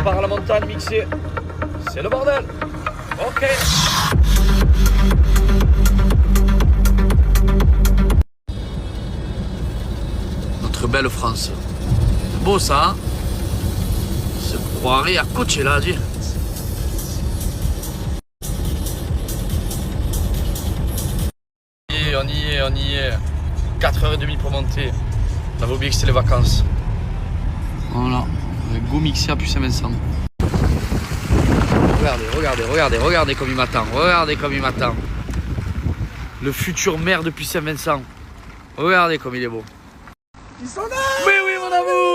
part à la montagne mixée. C'est le bordel. Ok. Notre belle France. C'est beau ça, hein? Se croirait à Coachella, dis. On y est. 4h30 pour monter. On avait oublié que c'était les vacances. Voilà. Go mixé à Puy-Saint-Vincent. Regardez comme il m'attend. Regardez comme il m'attend. Le futur maire de Puy-Saint-Vincent. Regardez comme il est beau. Ils sont là! Mais oui, mon amour!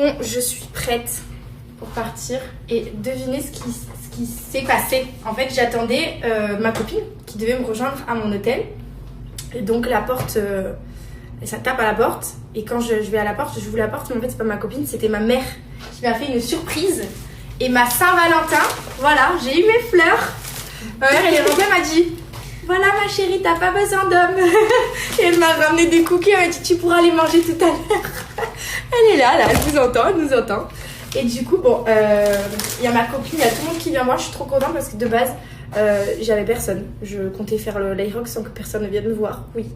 Bon, je suis prête pour partir et devinez ce qui s'est passé. En fait, j'attendais ma copine qui devait me rejoindre à mon hôtel. Et donc la porte, ça tape à la porte. Et quand je vais à la porte, j'ouvre la porte, mais en fait c'est pas ma copine, c'était ma mère qui m'a fait une surprise. Et ma Saint-Valentin, voilà, j'ai eu mes fleurs. Ma mère, elle est rentrée, elle m'a dit: voilà ma chérie, t'as pas besoin d'homme. Et elle m'a ramené des cookies, elle m'a dit: tu pourras les manger tout à l'heure. Elle est là, elle vous entend, elle nous entend. Et du coup, bon, il y a ma copine, il y a tout le monde qui vient voir. Je suis trop contente parce que de base, j'avais personne. Je comptais faire l'Aerox sans que personne ne vienne me voir, oui.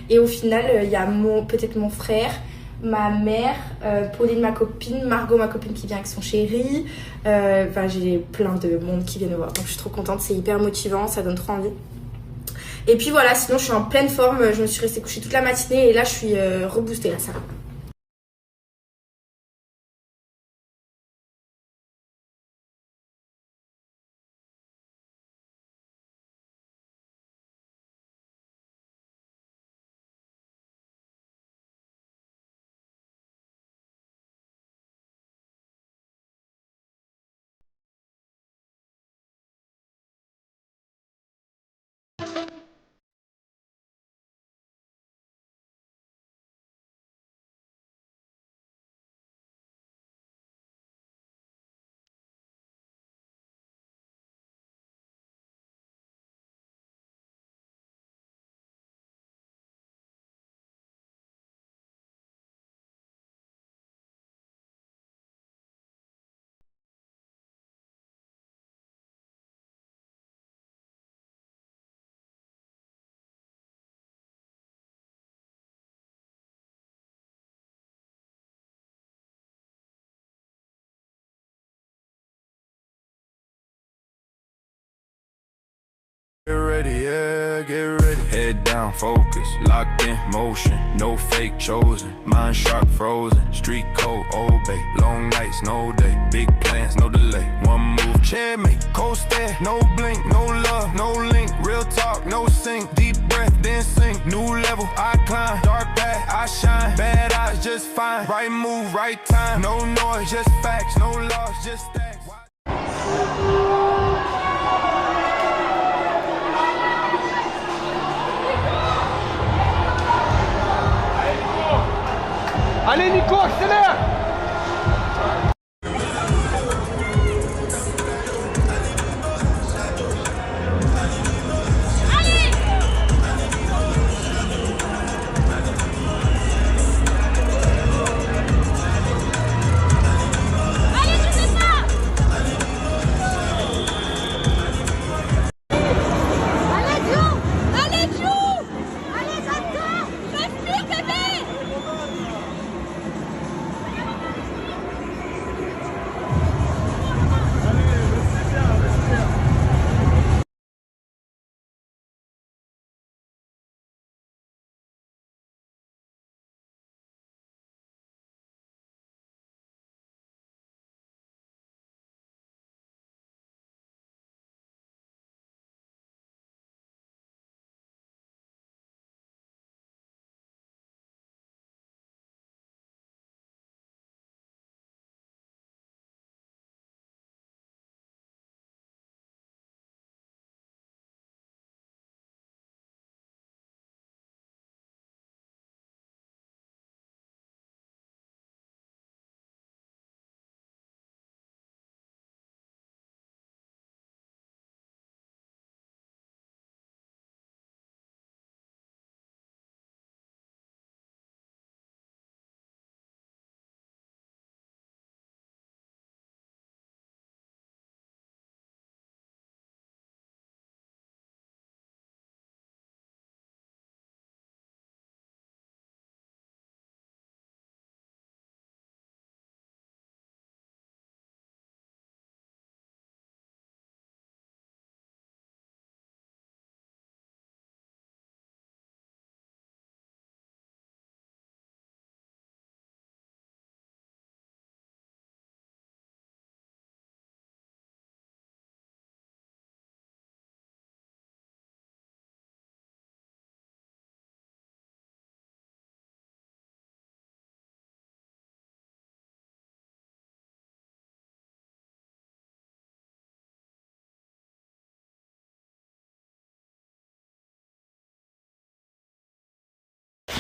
Et au final, il y a peut-être mon frère, ma mère, Pauline, ma copine, Margot, ma copine qui vient avec son chéri. Enfin, j'ai plein de monde qui vient me voir. Donc je suis trop contente, c'est hyper motivant, ça donne trop envie. Et puis voilà, sinon je suis en pleine forme. Je me suis restée couchée toute la matinée et là je suis reboostée, là ça va. Get ready, yeah, get ready. Head down, focus, locked in motion. No fake chosen, mind sharp frozen. Street code, Old Bay. Long nights, no day. Big plans, no delay. One move, checkmate. Coast there, no blink, no love, no link. Real talk, no sink. Deep breath, then sink. New level, I climb. Dark path, I shine. Bad eyes, just fine. Right move, right time. No noise, just facts. No loss, just stacks. Allez Nico, accélère!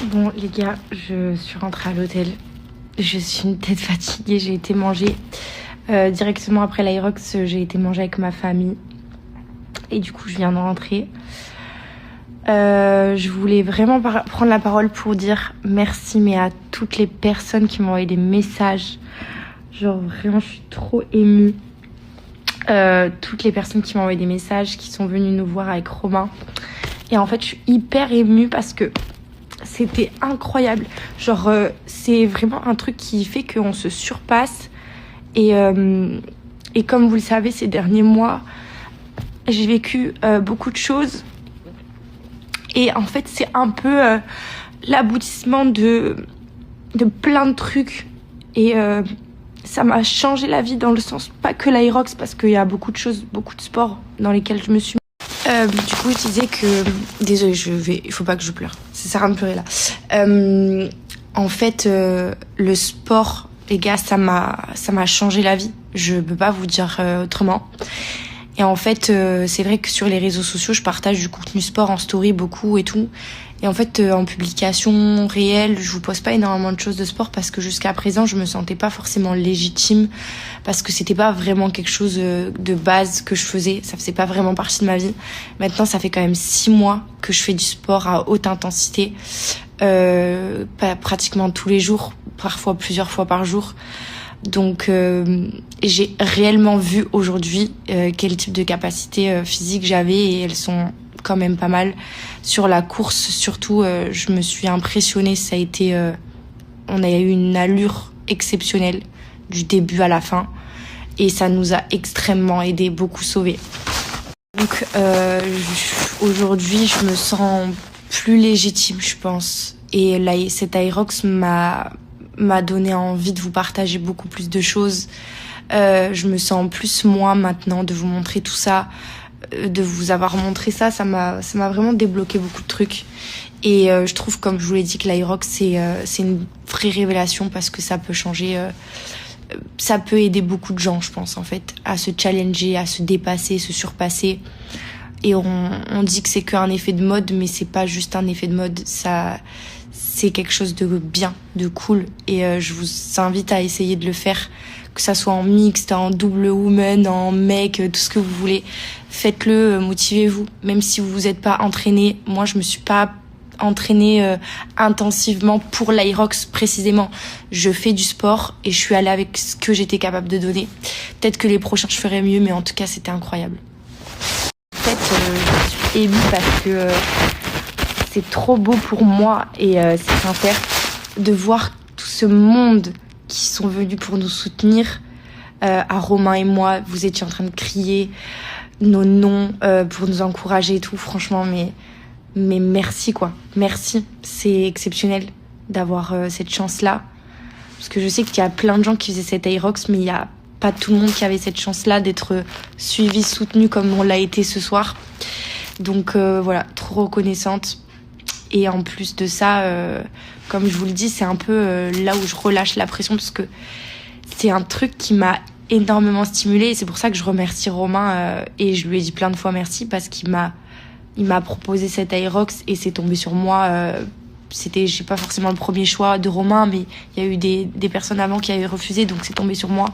Bon les gars, je suis rentrée à l'hôtel. Je suis une tête fatiguée, j'ai été manger. Directement après l'Aerox, j'ai été manger avec ma famille. Et du coup, je viens de rentrer. Je voulais vraiment prendre la parole pour dire merci, mais à toutes les personnes qui m'ont envoyé des messages. Genre vraiment, je suis trop émue. Toutes les personnes qui m'ont envoyé des messages, qui sont venues nous voir avec Romain. Et en fait, je suis hyper émue parce que c'était incroyable. Genre, c'est vraiment un truc qui fait qu'on se surpasse. Et comme vous le savez, ces derniers mois, j'ai vécu beaucoup de choses. Et en fait, c'est un peu l'aboutissement de plein de trucs. Et ça m'a changé la vie dans le sens, pas que l'Aerox, parce qu'il y a beaucoup de choses, beaucoup de sports dans lesquels je me suis... du coup, je disais que... Désolée, il faut pas que je pleure. Ça sert à rien de pleurer là. En fait, le sport, les gars, ça m'a changé la vie. Je peux pas vous dire autrement. Et en fait, c'est vrai que sur les réseaux sociaux, je partage du contenu sport en story beaucoup et tout. Et en fait, en publication réelle, je vous poste pas énormément de choses de sport parce que jusqu'à présent, je me sentais pas forcément légitime parce que c'était pas vraiment quelque chose de base que je faisais. Ça faisait pas vraiment partie de ma vie. Maintenant, ça fait quand même 6 mois que je fais du sport à haute intensité, pratiquement tous les jours, parfois plusieurs fois par jour. Donc j'ai réellement vu aujourd'hui quel type de capacité physique j'avais et elles sont quand même pas mal. Sur la course surtout, je me suis impressionnée. Ça a été, on a eu une allure exceptionnelle du début à la fin et ça nous a extrêmement aidé, beaucoup sauvé. Donc aujourd'hui je me sens plus légitime, je pense, et là cet Aerox m'a donné envie de vous partager beaucoup plus de choses. Je me sens plus moi maintenant de vous montrer tout ça, de vous avoir montré ça. Ça m'a vraiment débloqué beaucoup de trucs. Et je trouve, comme je vous l'ai dit, que l'Aerox c'est une vraie révélation parce que ça peut changer, ça peut aider beaucoup de gens, je pense en fait, à se challenger, à se dépasser, se surpasser. Et on dit que c'est qu'un effet de mode, mais c'est pas juste un effet de mode. C'est quelque chose de bien, de cool. Et je vous invite à essayer de le faire, que ça soit en mixte, en double woman, en mec, tout ce que vous voulez. Faites-le, motivez-vous. Même si vous vous êtes pas entraîné. Moi, je me suis pas entraînée intensivement pour l'Aerox précisément. Je fais du sport et je suis allée avec ce que j'étais capable de donner. Peut-être que les prochains, je ferai mieux, mais en tout cas, c'était incroyable. En fait, je suis émue parce que... c'est trop beau pour moi et c'est sincère de voir tout ce monde qui sont venus pour nous soutenir. À Romain et moi, vous étiez en train de crier nos noms pour nous encourager et tout. Franchement, mais merci quoi. Merci. C'est exceptionnel d'avoir cette chance-là. Parce que je sais qu'il y a plein de gens qui faisaient cette Aerox, mais il n'y a pas tout le monde qui avait cette chance-là d'être suivi, soutenu comme on l'a été ce soir. Donc voilà, trop reconnaissante. Et en plus de ça, comme je vous le dis, c'est un peu là où je relâche la pression parce que c'est un truc qui m'a énormément stimulée. Et c'est pour ça que je remercie Romain et je lui ai dit plein de fois merci parce qu'il m'a proposé cette Aerox et c'est tombé sur moi. J'ai pas forcément le premier choix de Romain, mais il y a eu des personnes avant qui avaient refusé, donc c'est tombé sur moi.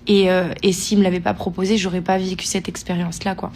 Et s'il me l'avait pas proposé, j'aurais pas vécu cette expérience-là, quoi.